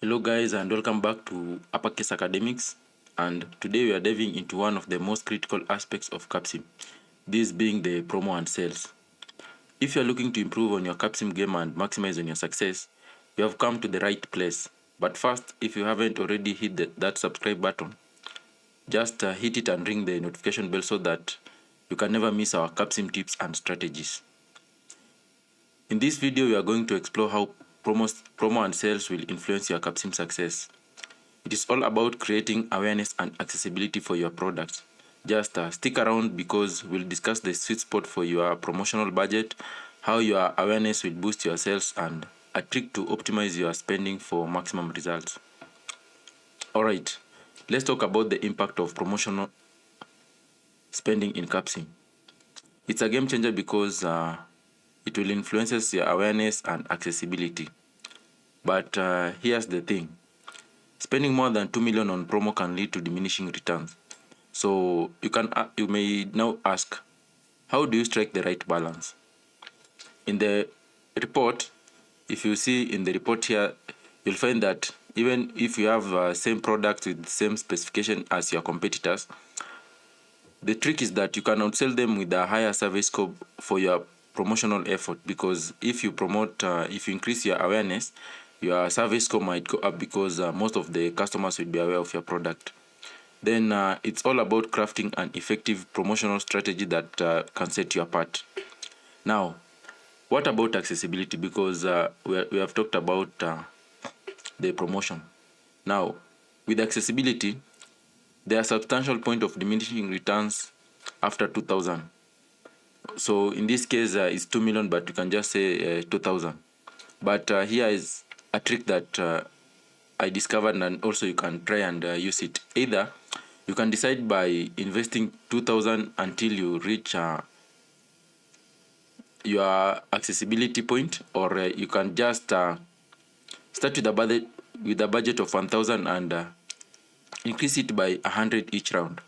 Hello guys, and welcome back to Uppercase Academics, and today we are diving into one of the most critical aspects of CapSim, this being the promo and sales. If you are looking to improve on your CapSim game and maximize on your success, you have come to the right place. But first, if you haven't already hit that subscribe button, just hit it and ring the notification bell so that you can never miss our CapSim tips and strategies. In this video, we are going to explore how promo and sales will influence your CapSim success. It is all about creating awareness and accessibility for your products. Just stick around because we'll discuss the sweet spot for your promotional budget, how your awareness will boost your sales, and a trick to optimize your spending for maximum results. Alright, let's talk about the impact of promotional spending in CapSim. It's a game changer because it will influence your awareness and accessibility. But here's the thing. Spending more than 2 million on promo can lead to diminishing returns. So you may now ask, how do you strike the right balance? In the report, if you see in the report here, you'll find that even if you have same product with the same specification as your competitors, the trick is that you can outsell them with a higher survey scope for your promotional effort, because if you increase your awareness, your survey score might go up because most of the customers will be aware of your product. Then it's all about crafting an effective promotional strategy that can set you apart. Now, what about accessibility? Because we have talked about the promotion. Now, with accessibility, there are substantial point of diminishing returns after 2,000. So in this case, it's 2 million, but you can just say 2,000. But here is a trick that I discovered, and also you can try and use it. Either you can decide by investing 2,000 until you reach your accessibility point, or you can just start with a budget of 1,000 and increase it by 100 each round.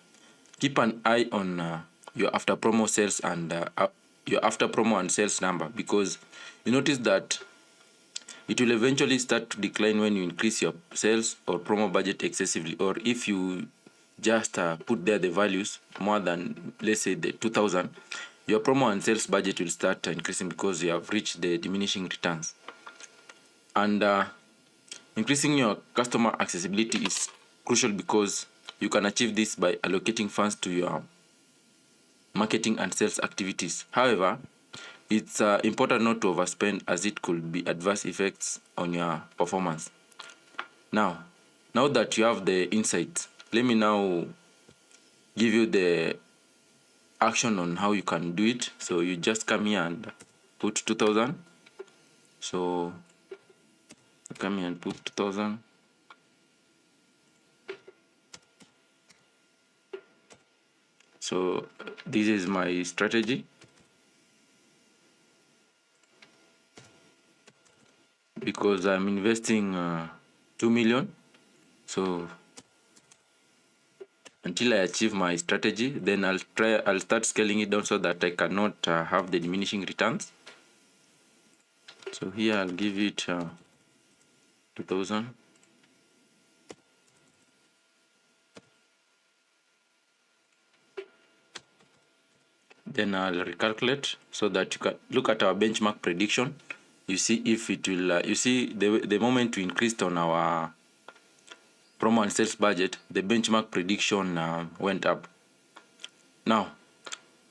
Keep an eye on your after promo sales and your after promo and sales number, because you notice that it will eventually start to decline when you increase your sales or promo budget excessively, or if you just put there the values more than, let's say, the 2,000, your promo and sales budget will start increasing because you have reached the diminishing returns. And increasing your customer accessibility is crucial because you can achieve this by allocating funds to your marketing and sales activities. However, it's important not to overspend, as it could be adverse effects on your performance. Now that you have the insights, let me now give you the action on how you can do it. So you just come here and put 2,000. So come here and put 2,000. So this is my strategy. Because I'm investing 2 million, so until I achieve my strategy, then I'll start scaling it down so that I cannot have the diminishing returns. So here I'll give it 2,000. Then I'll recalculate so that you can look at our benchmark prediction. You see if it will, you see the moment we increased on our promo and sales budget, the benchmark prediction went up. Now,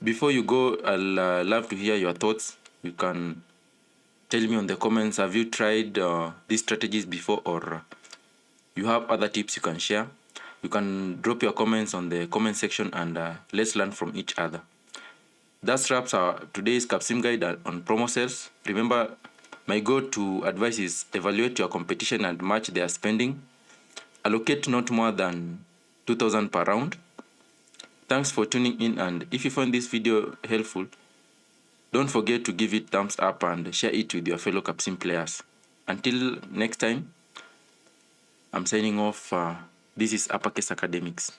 before you go, I'll love to hear your thoughts. You can tell me on the comments, have you tried these strategies before, or you have other tips you can share? You can drop your comments on the comment section, and let's learn from each other. That wraps our today's CapSim guide on promo sales. Remember, my go-to advice is evaluate your competition and match their spending. Allocate not more than 2,000 per round. Thanks for tuning in, and if you found this video helpful, don't forget to give it thumbs up and share it with your fellow CapSim players. Until next time, I'm signing off. This is Uppercase Academics.